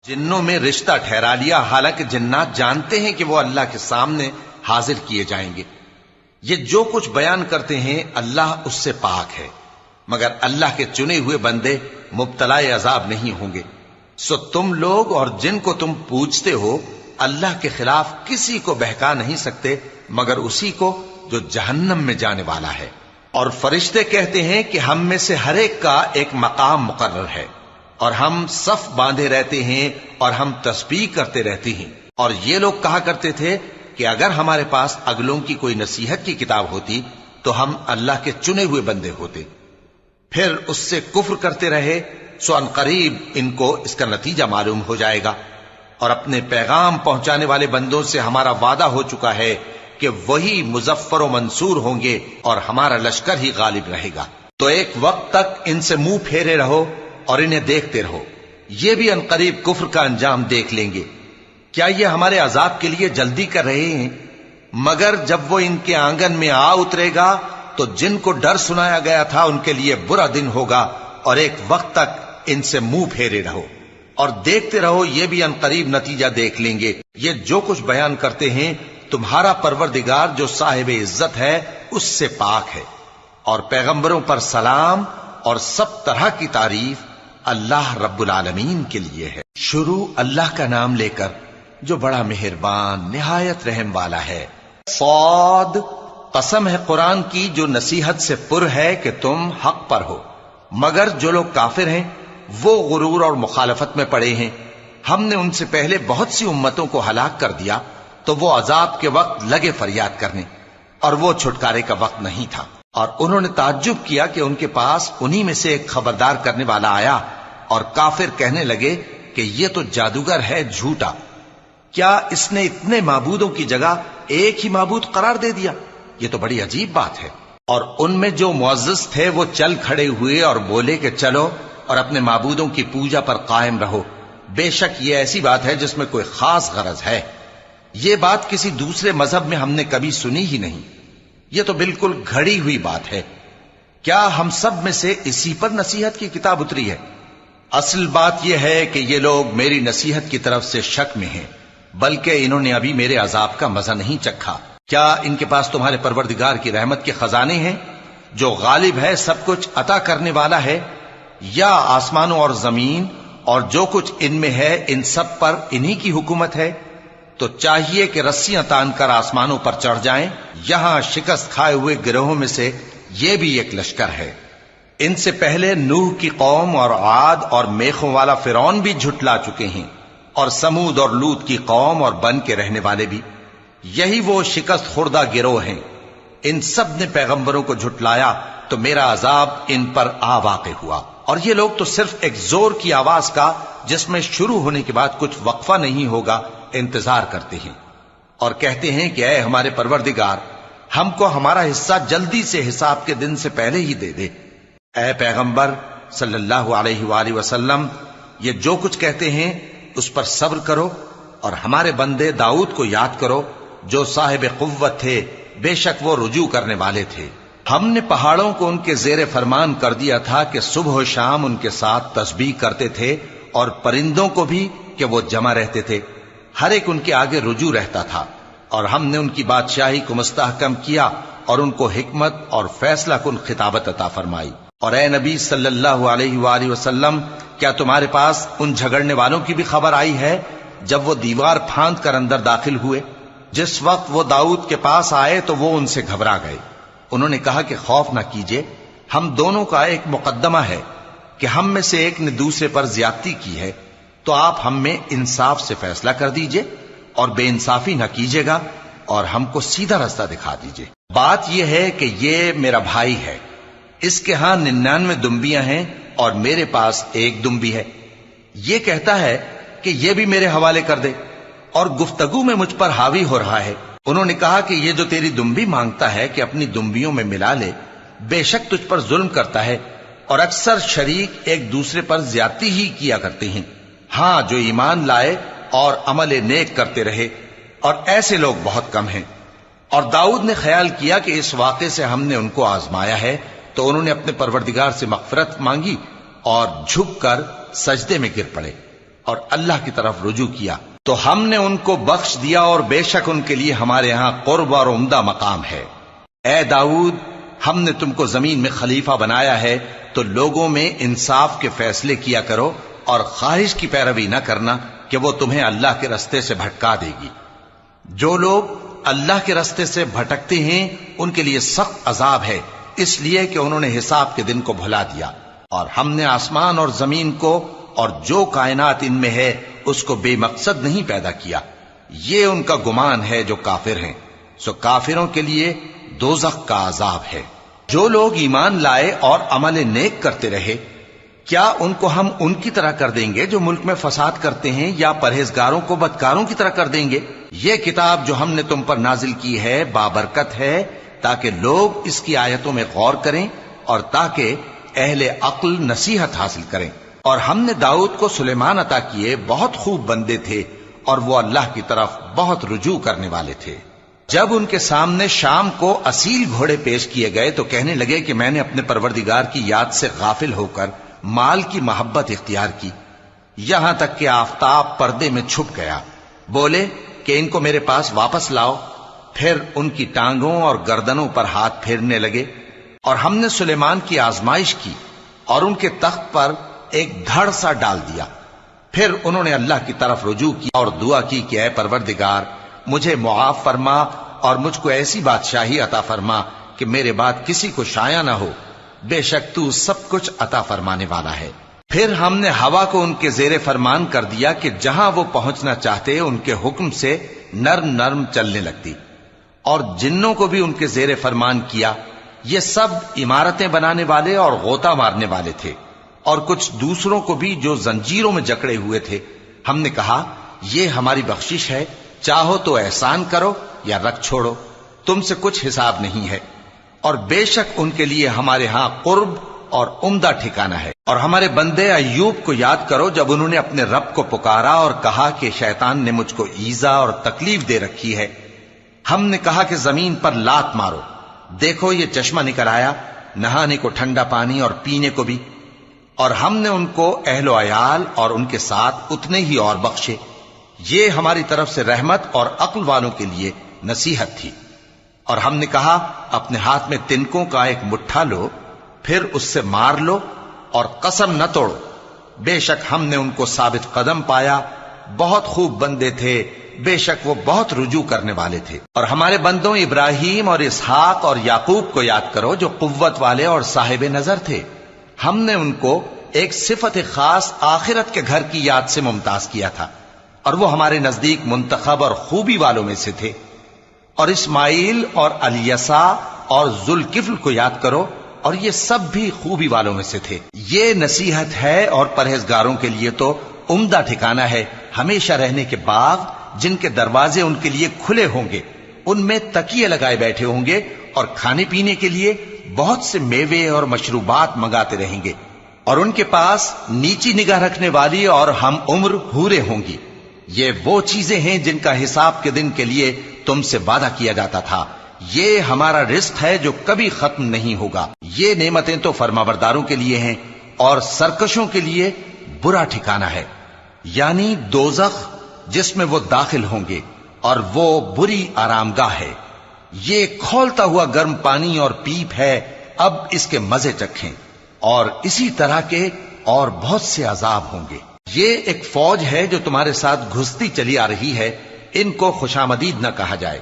جنوں میں رشتہ ٹھہرا لیا، حالانکہ جنات جانتے ہیں کہ وہ اللہ کے سامنے حاضر کیے جائیں گے۔ یہ جو کچھ بیان کرتے ہیں اللہ اس سے پاک ہے، مگر اللہ کے چنے ہوئے بندے مبتلا عذاب نہیں ہوں گے۔ سو تم لوگ اور جن کو تم پوجتے ہو اللہ کے خلاف کسی کو بہکا نہیں سکتے مگر اسی کو جو جہنم میں جانے والا ہے۔ اور فرشتے کہتے ہیں کہ ہم میں سے ہر ایک کا ایک مقام مقرر ہے، اور ہم صف باندھے رہتے ہیں اور ہم تسبیح کرتے رہتے ہیں۔ اور یہ لوگ کہا کرتے تھے کہ اگر ہمارے پاس اگلوں کی کوئی نصیحت کی کتاب ہوتی تو ہم اللہ کے چنے ہوئے بندے ہوتے۔ پھر اس سے کفر کرتے رہے، سو ان قریب ان کو اس کا نتیجہ معلوم ہو جائے گا۔ اور اپنے پیغام پہنچانے والے بندوں سے ہمارا وعدہ ہو چکا ہے کہ وہی مظفر و منصور ہوں گے اور ہمارا لشکر ہی غالب رہے گا۔ تو ایک وقت تک ان سے منہ پھیرے رہو اور انہیں دیکھتے رہو، یہ بھی عنقریب کفر کا انجام دیکھ لیں گے۔ کیا یہ ہمارے عذاب کے لیے جلدی کر رہے ہیں؟ مگر جب وہ ان کے آنگن میں آ اترے گا تو جن کو ڈر سنایا گیا تھا ان کے لیے برا دن ہوگا، اور ایک وقت تک ان سے منہ پھیرے رہو اور دیکھتے رہو، یہ بھی عنقریب نتیجہ دیکھ لیں گے۔ یہ جو کچھ بیان کرتے ہیں تمہارا پروردگار جو صاحب عزت ہے اس سے پاک ہے، اور پیغمبروں پر سلام اور سب طرح کی تعریف اللہ رب العالمین کے لیے ہے۔ شروع اللہ کا نام لے کر جو بڑا مہربان نہایت رحم والا ہے۔ صاد، قسم ہے قرآن کی جو نصیحت سے پر ہے کہ تم حق پر ہو، مگر جو لوگ کافر ہیں وہ غرور اور مخالفت میں پڑے ہیں۔ ہم نے ان سے پہلے بہت سی امتوں کو ہلاک کر دیا تو وہ عذاب کے وقت لگے فریاد کرنے، اور وہ چھٹکارے کا وقت نہیں تھا۔ اور انہوں نے تعجب کیا کہ ان کے پاس انہی میں سے ایک خبردار کرنے والا آیا، اور کافر کہنے لگے کہ یہ تو جادوگر ہے جھوٹا، کیا اس نے اتنے معبودوں کی جگہ ایک ہی معبود قرار دے دیا؟ یہ تو بڑی عجیب بات ہے۔ اور ان میں جو معزز تھے وہ چل کھڑے ہوئے اور بولے کہ چلو اور اپنے معبودوں کی پوجا پر قائم رہو، بے شک یہ ایسی بات ہے جس میں کوئی خاص غرض ہے۔ یہ بات کسی دوسرے مذہب میں ہم نے کبھی سنی ہی نہیں، یہ تو بالکل گھڑی ہوئی بات ہے۔ کیا ہم سب میں سے اسی پر نصیحت کی کتاب اتری ہے؟ اصل بات یہ ہے کہ یہ لوگ میری نصیحت کی طرف سے شک میں ہیں، بلکہ انہوں نے ابھی میرے عذاب کا مزہ نہیں چکھا۔ کیا ان کے پاس تمہارے پروردگار کی رحمت کے خزانے ہیں جو غالب ہے، سب کچھ عطا کرنے والا ہے؟ یا آسمانوں اور زمین اور جو کچھ ان میں ہے ان سب پر انہی کی حکومت ہے؟ تو چاہیے کہ رسیاں تان کر آسمانوں پر چڑھ جائیں۔ یہاں شکست کھائے ہوئے گروہوں میں سے یہ بھی ایک لشکر ہے۔ ان سے پہلے نوح کی قوم اور عاد اور میخوں والا فرعون بھی جھٹلا چکے ہیں، اور سمود اور لوط کی قوم اور بن کے رہنے والے بھی، یہی وہ شکست خوردہ گروہ ہیں۔ ان سب نے پیغمبروں کو جھٹلایا تو میرا عذاب ان پر آ واقع ہوا، اور یہ لوگ تو صرف ایک زور کی آواز کا جس میں شروع ہونے کے بعد کچھ وقفہ نہیں ہوگا انتظار کرتے ہیں، اور کہتے ہیں کہ اے ہمارے پروردگار، ہم کو ہمارا حصہ جلدی سے حساب کے دن سے پہلے ہی دے دے۔ اے پیغمبر صلی اللہ علیہ وآلہ وسلم، یہ جو کچھ کہتے ہیں اس پر صبر کرو، اور ہمارے بندے داؤد کو یاد کرو جو صاحب قوت تھے، بے شک وہ رجوع کرنے والے تھے۔ ہم نے پہاڑوں کو ان کے زیر فرمان کر دیا تھا کہ صبح و شام ان کے ساتھ تسبیح کرتے تھے، اور پرندوں کو بھی کہ وہ جمع رہتے تھے، ہر ایک ان کے آگے رجوع رہتا تھا۔ اور ہم نے ان کی بادشاہی کو مستحکم کیا اور ان کو حکمت اور فیصلہ کن خطابت عطا فرمائی۔ اور اے نبی صلی اللہ علیہ وآلہ وسلم، کیا تمہارے پاس ان جھگڑنے والوں کی بھی خبر آئی ہے جب وہ دیوار پھاند کر اندر داخل ہوئے؟ جس وقت وہ داؤد کے پاس آئے تو وہ ان سے گھبرا گئے۔ انہوں نے کہا کہ خوف نہ کیجیے، ہم دونوں کا ایک مقدمہ ہے کہ ہم میں سے ایک نے دوسرے پر زیادتی کی ہے، تو آپ ہم میں انصاف سے فیصلہ کر دیجئے اور بے انصافی نہ کیجیے گا، اور ہم کو سیدھا راستہ دکھا دیجئے۔ بات یہ ہے کہ یہ میرا بھائی ہے، اس کے ہاں 99 دمبیاں ہیں اور میرے پاس ایک دمبی ہے۔ یہ کہتا ہے کہ یہ بھی میرے حوالے کر دے، اور گفتگو میں مجھ پر حاوی ہو رہا ہے۔ انہوں نے کہا کہ یہ جو تیری دمبی مانگتا ہے کہ اپنی دمبیوں میں ملا لے، بے شک تجھ پر ظلم کرتا ہے، اور اکثر شریک ایک دوسرے پر زیادتی ہی کیا کرتے ہیں۔ ہاں، جو ایمان لائے اور عمل نیک کرتے رہے، اور ایسے لوگ بہت کم ہیں۔ اور داؤد نے خیال کیا کہ اس واقعے سے ہم نے ان کو آزمایا ہے، تو انہوں نے اپنے پروردگار سے مغفرت مانگی اور جھک کر سجدے میں گر پڑے۔ اور اللہ کی طرف رجوع کیا تو ہم نے ان کو بخش دیا، اور بے شک ان کے لیے ہمارے ہاں قرب اور عمدہ مقام ہے۔ اے داؤد، ہم نے تم کو زمین میں خلیفہ بنایا ہے تو لوگوں میں انصاف کے فیصلے کیا کرو، اور خواہش کی پیروی نہ کرنا کہ وہ تمہیں اللہ کے رستے سے بھٹکا دے گی۔ جو لوگ اللہ کے رستے سے بھٹکتے ہیں ان کے لیے سخت عذاب ہے، اس لیے کہ انہوں نے حساب کے دن کو بھلا دیا۔ اور ہم نے آسمان اور زمین کو اور جو کائنات ان میں ہے اس کو بے مقصد نہیں پیدا کیا، یہ ان کا گمان ہے جو کافر ہیں، سو کافروں کے لیے دوزخ کا عذاب ہے۔ جو لوگ ایمان لائے اور عمل نیک کرتے رہے، کیا ان کو ہم ان کی طرح کر دیں گے جو ملک میں فساد کرتے ہیں، یا پرہیزگاروں کو بدکاروں کی طرح کر دیں گے؟ یہ کتاب جو ہم نے تم پر نازل کی ہے بابرکت ہے، تاکہ لوگ اس کی آیتوں میں غور کریں اور تاکہ اہل عقل نصیحت حاصل کریں۔ اور ہم نے داؤد کو سلیمان عطا کیے، بہت خوب بندے تھے اور وہ اللہ کی طرف بہت رجوع کرنے والے تھے۔ جب ان کے سامنے شام کو اصیل گھوڑے پیش کیے گئے تو کہنے لگے کہ میں نے اپنے پروردگار کی یاد سے غافل ہو کر مال کی محبت اختیار کی، یہاں تک کہ آفتاب پردے میں چھپ گیا۔ بولے کہ ان کو میرے پاس واپس لاؤ۔ پھر ان کی ٹانگوں اور گردنوں پر ہاتھ پھیرنے لگے، اور ہم نے سلیمان کی آزمائش کی اور ان کے تخت پر ایک دھڑ سا ڈال دیا۔ پھر انہوں نے اللہ کی طرف رجوع کی اور دعا کی کہ اے پروردگار، مجھے معاف فرما اور مجھ کو ایسی بادشاہی عطا فرما کہ میرے بعد کسی کو شایع نہ ہو، بے شک تو سب کچھ عطا فرمانے والا ہے۔ پھر ہم نے ہوا کو ان کے زیر فرمان کر دیا کہ جہاں وہ پہنچنا چاہتے ان کے حکم سے نرم نرم چلنے لگتی، اور جنوں کو بھی ان کے زیر فرمان کیا۔ یہ سب عمارتیں بنانے والے اور غوطہ مارنے والے تھے، اور کچھ دوسروں کو بھی جو زنجیروں میں جکڑے ہوئے تھے۔ ہم نے کہا یہ ہماری بخشش ہے، چاہو تو احسان کرو یا رکھ چھوڑو، تم سے کچھ حساب نہیں ہے۔ اور بے شک ان کے لیے ہمارے ہاں قرب اور عمدہ ٹھکانہ ہے۔ اور ہمارے بندے ایوب کو یاد کرو جب انہوں نے اپنے رب کو پکارا اور کہا کہ شیطان نے مجھ کو ایذا اور تکلیف دے رکھی ہے۔ ہم نے کہا کہ زمین پر لات مارو، دیکھو یہ چشمہ نکل آیا، نہانے کو ٹھنڈا پانی اور پینے کو بھی۔ اور ہم نے ان کو اہل و عیال اور ان کے ساتھ اتنے ہی اور بخشے۔ یہ ہماری طرف سے رحمت اور عقل والوں کے لیے نصیحت تھی۔ اور ہم نے کہا اپنے ہاتھ میں تنکوں کا ایک مٹھا لو، پھر اس سے مار لو اور قسم نہ توڑو، بے شک ہم نے ان کو ثابت قدم پایا، بہت خوب بندے تھے، بے شک وہ بہت رجوع کرنے والے تھے۔ اور ہمارے بندوں ابراہیم اور اسحاق اور یعقوب کو یاد کرو جو قوت والے اور صاحب نظر تھے۔ ہم نے ان کو ایک صفت خاص آخرت کے گھر کی یاد سے ممتاز کیا تھا، اور وہ ہمارے نزدیک منتخب اور خوبی والوں میں سے تھے۔ اور اسماعیل اور الیسع اور ذوالکفل کو یاد کرو، اور یہ سب بھی خوبی والوں میں سے تھے۔ یہ نصیحت ہے اور پرہیزگاروں کے لیے تو عمدہ ٹھکانہ ہے، ہمیشہ رہنے کے باغ جن کے دروازے ان کے لیے کھلے ہوں گے، ان میں تکیے لگائے بیٹھے ہوں گے، اور کھانے پینے کے لیے بہت سے میوے اور مشروبات منگاتے رہیں گے، اور ان کے پاس نیچی نگاہ رکھنے والی اور ہم عمر حوریں ہوں گی۔ یہ وہ چیزیں ہیں جن کا حساب کے دن کے لیے تم سے وعدہ کیا جاتا تھا، یہ ہمارا رزق ہے جو کبھی ختم نہیں ہوگا۔ یہ نعمتیں تو فرمانبرداروں کے لیے ہیں، اور سرکشوں کے لیے برا ٹھکانہ ہے، یعنی دوزخ جس میں وہ داخل ہوں گے، اور وہ بری آرامگاہ ہے۔ یہ کھولتا ہوا گرم پانی اور پیپ ہے، اب اس کے مزے چکھیں، اور اسی طرح کے اور بہت سے عذاب ہوں گے۔ یہ ایک فوج ہے جو تمہارے ساتھ گھستی چلی آ رہی ہے، ان کو خوشامدید نہ کہا جائے۔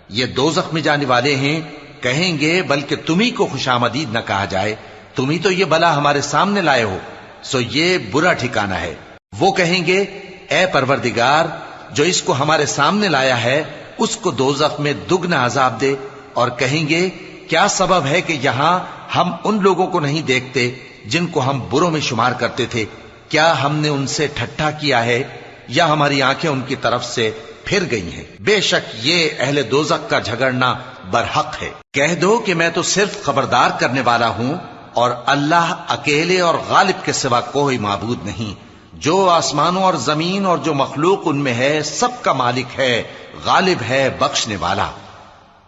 یہ دوزخ میں جانے والے ہیں، کہیں گے بلکہ تمہیں کو خوشامدید نہ کہا جائے، تمہیں تو یہ بلا ہمارے سامنے لائے ہو، سو یہ برا ٹھکانہ ہے۔ وہ کہیں گے اے پروردگار جو اس کو ہمارے سامنے لایا ہے اس کو دوزخ میں دگنا عذاب دے، اور کہیں گے کیا سبب ہے کہ یہاں ہم ان لوگوں کو نہیں دیکھتے جن کو ہم بروں میں شمار کرتے تھے؟ کیا ہم نے ان سے ٹھٹھا کیا ہے یا ہماری آنکھیں ان کی طرف سے پھر گئی ہیں؟ بے شک یہ اہل دوزخ کا جھگڑنا برحق ہے۔ کہہ دو کہ میں تو صرف خبردار کرنے والا ہوں، اور اللہ اکیلے اور غالب کے سوا کوئی معبود نہیں۔ جو آسمانوں اور زمین اور جو مخلوق ان میں ہے سب کا مالک ہے، غالب ہے، بخشنے والا۔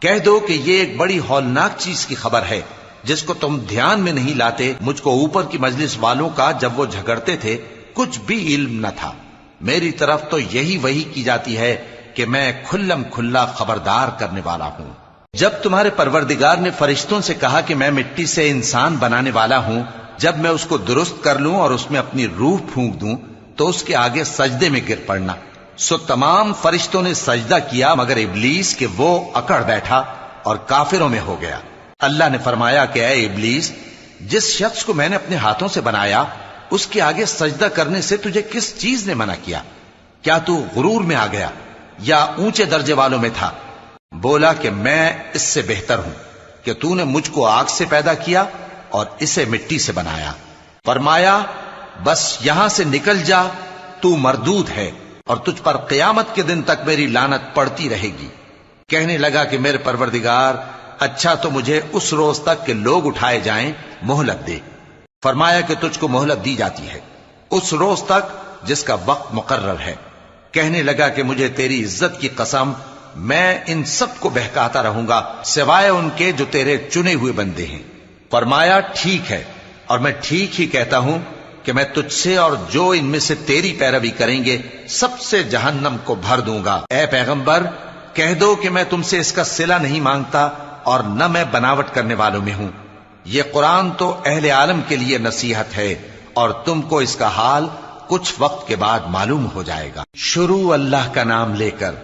کہہ دو کہ یہ ایک بڑی ہولناک چیز کی خبر ہے جس کو تم دھیان میں نہیں لاتے۔ مجھ کو اوپر کی مجلس والوں کا جب وہ جھگڑتے تھے کچھ بھی علم نہ تھا، میری طرف تو یہی وحی کی جاتی ہے کہ میں کھلم کھلا خبردار کرنے والا ہوں۔ جب تمہارے پروردگار نے فرشتوں سے کہا کہ میں مٹی سے انسان بنانے والا ہوں، جب میں اس کو درست کر لوں اور اس میں اپنی روح پھونک دوں تو اس کے آگے سجدے میں گر پڑنا۔ سو تمام فرشتوں نے سجدہ کیا مگر ابلیس کہ وہ اکڑ بیٹھا اور کافروں میں ہو گیا۔ اللہ نے فرمایا کہ اے ابلیس، جس شخص کو میں نے اپنے ہاتھوں سے بنایا اس کے آگے سجدہ کرنے سے تجھے کس چیز نے منع کیا؟ کیا تو غرور میں آ گیا یا اونچے درجے والوں میں تھا؟ بولا کہ میں اس سے بہتر ہوں کہ تو نے مجھ کو آگ سے پیدا کیا اور اسے مٹی سے بنایا۔ فرمایا بس یہاں سے نکل جا، تو مردود ہے اور تجھ پر قیامت کے دن تک میری لعنت پڑتی رہے گی۔ کہنے لگا کہ میرے پروردگار، اچھا تو مجھے اس روز تک کہ لوگ اٹھائے جائیں مہلت دے۔ فرمایا کہ تجھ کو مہلت دی جاتی ہے اس روز تک جس کا وقت مقرر ہے۔ کہنے لگا کہ مجھے تیری عزت کی قسم، میں ان سب کو بہکاتا رہوں گا سوائے ان کے جو تیرے چنے ہوئے بندے ہیں۔ فرمایا ٹھیک ہے، اور میں ٹھیک ہی کہتا ہوں کہ میں تجھ سے اور جو ان میں سے تیری پیروی کریں گے سب سے جہنم کو بھر دوں گا۔ اے پیغمبر، کہہ دو کہ میں تم سے اس کا صلہ نہیں مانگتا اور نہ میں بناوٹ کرنے والوں میں ہوں۔ یہ قرآن تو اہل عالم کے لیے نصیحت ہے اور تم کو اس کا حال کچھ وقت کے بعد معلوم ہو جائے گا۔ شروع اللہ کا نام لے کر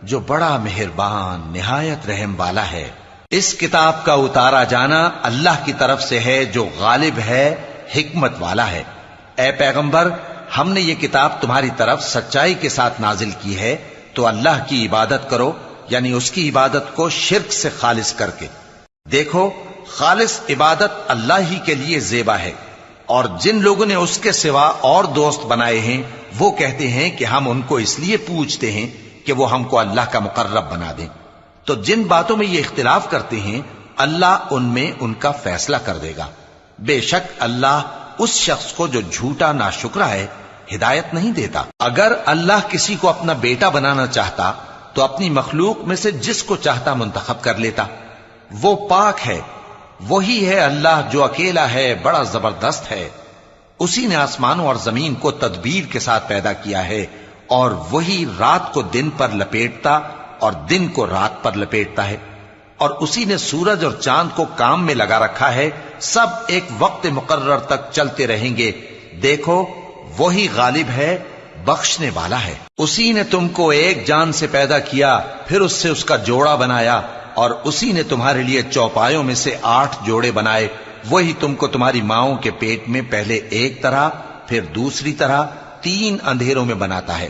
جو بڑا مہربان نہایت رحم والا ہے۔ اس کتاب کا اتارا جانا اللہ کی طرف سے ہے جو غالب ہے، حکمت والا ہے۔ اے پیغمبر، ہم نے یہ کتاب تمہاری طرف سچائی کے ساتھ نازل کی ہے، تو اللہ کی عبادت کرو، یعنی اس کی عبادت کو شرک سے خالص کر کے۔ دیکھو، خالص عبادت اللہ ہی کے لیے زیبا ہے، اور جن لوگوں نے اس کے سوا اور دوست بنائے ہیں وہ کہتے ہیں کہ ہم ان کو اس لیے پوجتے ہیں کہ وہ ہم کو اللہ کا مقرب بنا دیں۔ تو جن باتوں میں یہ اختلاف کرتے ہیں اللہ ان میں ان کا فیصلہ کر دے گا۔ بے شک اللہ اس شخص کو جو جھوٹا ناشکرا ہے ہدایت نہیں دیتا۔ اگر اللہ کسی کو اپنا بیٹا بنانا چاہتا تو اپنی مخلوق میں سے جس کو چاہتا منتخب کر لیتا۔ وہ پاک ہے، وہی ہے اللہ جو اکیلا ہے، بڑا زبردست ہے۔ اسی نے آسمانوں اور زمین کو تدبیر کے ساتھ پیدا کیا ہے، اور وہی رات کو دن پر لپیٹتا اور دن کو رات پر لپیٹتا ہے، اور اسی نے سورج اور چاند کو کام میں لگا رکھا ہے، سب ایک وقت مقرر تک چلتے رہیں گے۔ دیکھو، وہی غالب ہے، بخشنے والا ہے۔ اسی نے تم کو ایک جان سے پیدا کیا، پھر اس سے اس کا جوڑا بنایا، اور اسی نے تمہارے لیے چوپایوں میں سے 8 جوڑے بنائے۔ وہی تم کو تمہاری ماؤں کے پیٹ میں پہلے ایک طرح پھر دوسری طرح 3 اندھیروں میں بناتا ہے۔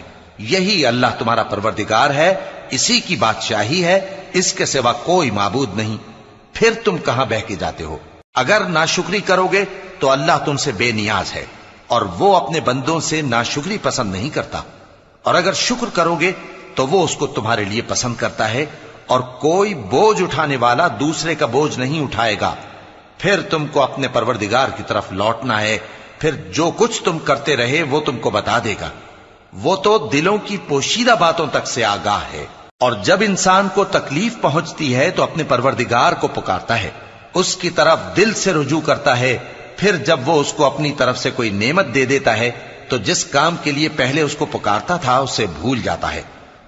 یہی اللہ تمہارا پروردگار ہے، اسی کی بادشاہی ہے، اس کے سوا کوئی معبود نہیں۔ پھر تم کہاں بہ کے جاتے ہو؟ اگر ناشکری کرو گے تو اللہ تم سے بے نیاز ہے، اور وہ اپنے بندوں سے ناشکری پسند نہیں کرتا، اور اگر شکر کرو گے تو وہ اس کو تمہارے لیے پسند کرتا ہے، اور کوئی بوجھ اٹھانے والا دوسرے کا بوجھ نہیں اٹھائے گا۔ پھر تم کو اپنے پروردگار کی طرف لوٹنا ہے، پھر جو کچھ تم کرتے رہے وہ تم کو بتا دے گا۔ وہ تو دلوں کی پوشیدہ باتوں تک سے آگاہ ہے۔ اور جب انسان کو تکلیف پہنچتی ہے تو اپنے پروردگار کو پکارتا ہے، اس کی طرف دل سے رجوع کرتا ہے، پھر جب وہ اس کو اپنی طرف سے کوئی نعمت دے دیتا ہے تو جس کام کے لیے پہلے اس کو پکارتا تھا اسے بھول جاتا ہے،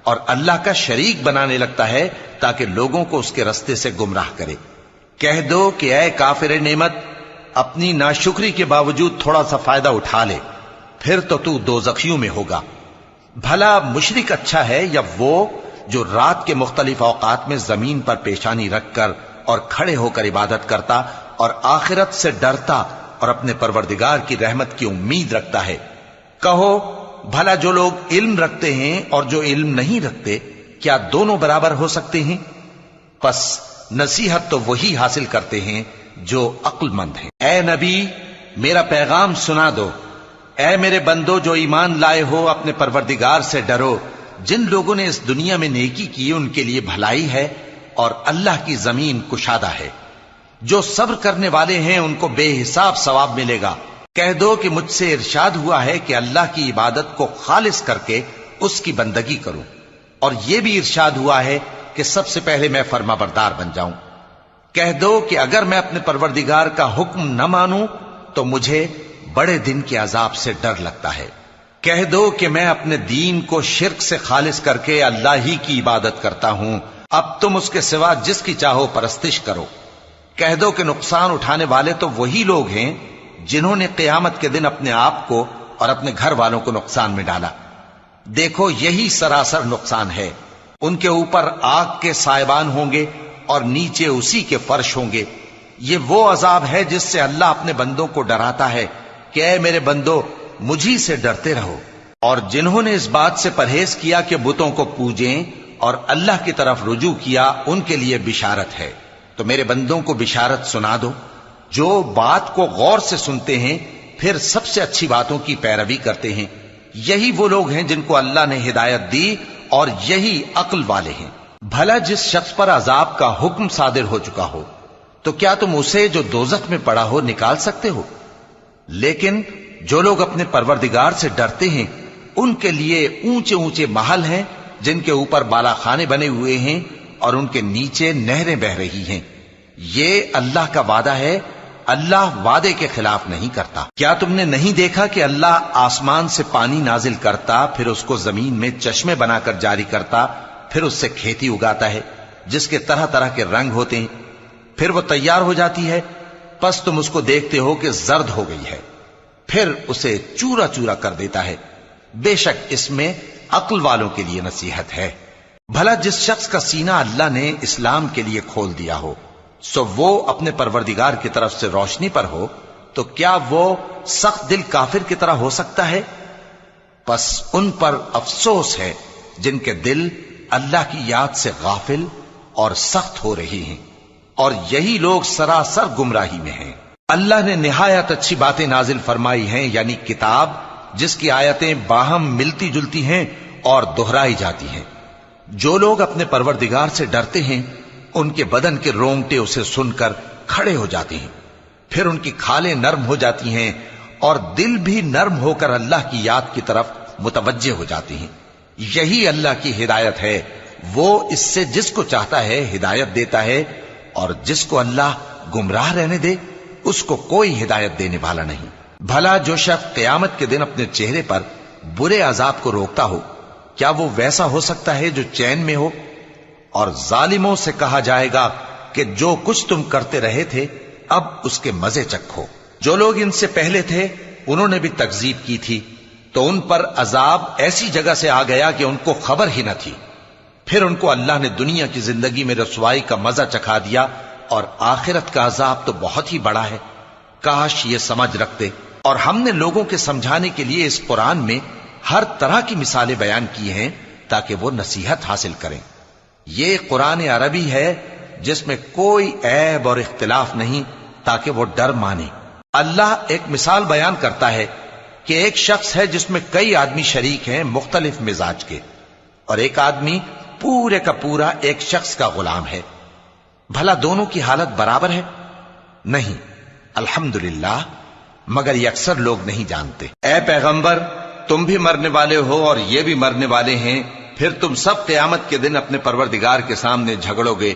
اور اللہ کا شریک بنانے لگتا ہے تاکہ لوگوں کو اس کے رستے سے گمراہ کرے۔ کہہ دو کہ اے کافر نعمت، اپنی ناشکری کے باوجود تھوڑا سا فائدہ اٹھا لے، پھر تو دوزخیوں میں ہوگا۔ بھلا مشرک اچھا ہے یا وہ جو رات کے مختلف اوقات میں زمین پر پیشانی رکھ کر اور کھڑے ہو کر عبادت کرتا اور آخرت سے ڈرتا اور اپنے پروردگار کی رحمت کی امید رکھتا ہے۔ کہو، بھلا جو لوگ علم رکھتے ہیں اور جو علم نہیں رکھتے، کیا دونوں برابر ہو سکتے ہیں؟ پس نصیحت تو وہی حاصل کرتے ہیں جو عقل مند ہیں۔ اے نبی، میرا پیغام سنا دو۔ اے میرے بندو جو ایمان لائے ہو، اپنے پروردگار سے ڈرو۔ جن لوگوں نے اس دنیا میں نیکی کی ان کے لیے بھلائی ہے، اور اللہ کی زمین کشادہ ہے۔ جو صبر کرنے والے ہیں ان کو بے حساب ثواب ملے گا۔ کہہ دو کہ مجھ سے ارشاد ہوا ہے کہ اللہ کی عبادت کو خالص کر کے اس کی بندگی کروں، اور یہ بھی ارشاد ہوا ہے کہ سب سے پہلے میں فرما بردار بن جاؤں۔ کہہ دو کہ اگر میں اپنے پروردگار کا حکم نہ مانوں تو مجھے بڑے دن کے عذاب سے ڈر لگتا ہے۔ کہہ دو کہ میں اپنے دین کو شرک سے خالص کر کے اللہ ہی کی عبادت کرتا ہوں، اب تم اس کے سوا جس کی چاہو پرستش کرو۔ کہہ دو کہ نقصان اٹھانے والے تو وہی لوگ ہیں جنہوں نے قیامت کے دن اپنے آپ کو اور اپنے گھر والوں کو نقصان میں ڈالا۔ دیکھو یہی سراسر نقصان ہے، ان کے اوپر آگ کے سائبان ہوں گے اور نیچے اسی کے فرش ہوں گے۔ یہ وہ عذاب ہے جس سے اللہ اپنے بندوں کو ڈراتا ہے کہ اے میرے بندو مجھی سے ڈرتے رہو۔ اور جنہوں نے اس بات سے پرہیز کیا کہ بتوں کو پوجیں اور اللہ کی طرف رجوع کیا، ان کے لیے بشارت ہے۔ تو میرے بندوں کو بشارت سنا دو جو بات کو غور سے سنتے ہیں پھر سب سے اچھی باتوں کی پیروی کرتے ہیں۔ یہی وہ لوگ ہیں جن کو اللہ نے ہدایت دی اور یہی عقل والے ہیں۔ بھلا جس شخص پر عذاب کا حکم صادر ہو چکا ہو تو کیا تم اسے جو دوزخ میں پڑا ہو نکال سکتے ہو؟ لیکن جو لوگ اپنے پروردگار سے ڈرتے ہیں ان کے لیے اونچے اونچے محل ہیں جن کے اوپر بالا خانے بنے ہوئے ہیں اور ان کے نیچے نہریں بہ رہی ہیں۔ یہ اللہ کا وعدہ ہے، اللہ وعدے کے خلاف نہیں کرتا۔ کیا تم نے نہیں دیکھا کہ اللہ آسمان سے پانی نازل کرتا، پھر اس کو زمین میں چشمے بنا کر جاری کرتا، پھر اس سے کھیتی اگاتا ہے جس کے طرح طرح کے رنگ ہوتے ہیں، پھر وہ تیار ہو جاتی ہے، پس تم اس کو دیکھتے ہو کہ زرد ہو گئی ہے، پھر اسے چورا چورا کر دیتا ہے۔ بے شک اس میں عقل والوں کے لیے نصیحت ہے۔ بھلا جس شخص کا سینہ اللہ نے اسلام کے لیے کھول دیا ہو سو وہ اپنے پروردگار کی طرف سے روشنی پر ہو، تو کیا وہ سخت دل کافر کی طرح ہو سکتا ہے؟ پس ان پر افسوس ہے جن کے دل اللہ کی یاد سے غافل اور سخت ہو رہی ہیں، اور یہی لوگ سراسر گمراہی میں ہیں۔ اللہ نے نہایت اچھی باتیں نازل فرمائی ہیں، یعنی کتاب جس کی آیتیں باہم ملتی جلتی ہیں اور دہرائی جاتی ہیں۔ جو لوگ اپنے پروردگار سے ڈرتے ہیں ان کے بدن کے رونگٹے اسے سن کر کھڑے ہو جاتے ہیں، پھر ان کی کھالیں نرم ہو جاتی ہیں اور دل بھی نرم ہو کر اللہ کی یاد کی طرف متوجہ ہو جاتے ہیں۔ یہی اللہ کی ہدایت ہے، وہ اس سے جس کو چاہتا ہے ہدایت دیتا ہے، اور جس کو اللہ گمراہ رہنے دے اس کو کوئی ہدایت دینے والا نہیں۔ بھلا جو شخص قیامت کے دن اپنے چہرے پر برے عذاب کو روکتا ہو، کیا وہ ویسا ہو سکتا ہے جو چین میں ہو؟ اور ظالموں سے کہا جائے گا کہ جو کچھ تم کرتے رہے تھے اب اس کے مزے چکھو۔ جو لوگ ان سے پہلے تھے انہوں نے بھی تکذیب کی تھی، تو ان پر عذاب ایسی جگہ سے آ گیا کہ ان کو خبر ہی نہ تھی۔ پھر ان کو اللہ نے دنیا کی زندگی میں رسوائی کا مزہ چکھا دیا، اور آخرت کا عذاب تو بہت ہی بڑا ہے۔ کاش یہ سمجھ رکھتے۔ اور ہم نے لوگوں کے سمجھانے کے لیے اس قرآن میں ہر طرح کی مثالیں بیان کی ہیں تاکہ وہ نصیحت حاصل کریں۔ یہ قرآن عربی ہے جس میں کوئی عیب اور اختلاف نہیں تاکہ وہ ڈر مانے۔ اللہ ایک مثال بیان کرتا ہے کہ ایک شخص ہے جس میں کئی آدمی شریک ہیں مختلف مزاج کے، اور ایک آدمی پورے کا پورا ایک شخص کا غلام ہے۔ بھلا دونوں کی حالت برابر ہے؟ نہیں، الحمدللہ، مگر یہ اکثر لوگ نہیں جانتے۔ اے پیغمبر، تم بھی مرنے والے ہو اور یہ بھی مرنے والے ہیں، پھر تم سب قیامت کے دن اپنے پروردگار کے سامنے جھگڑو گے۔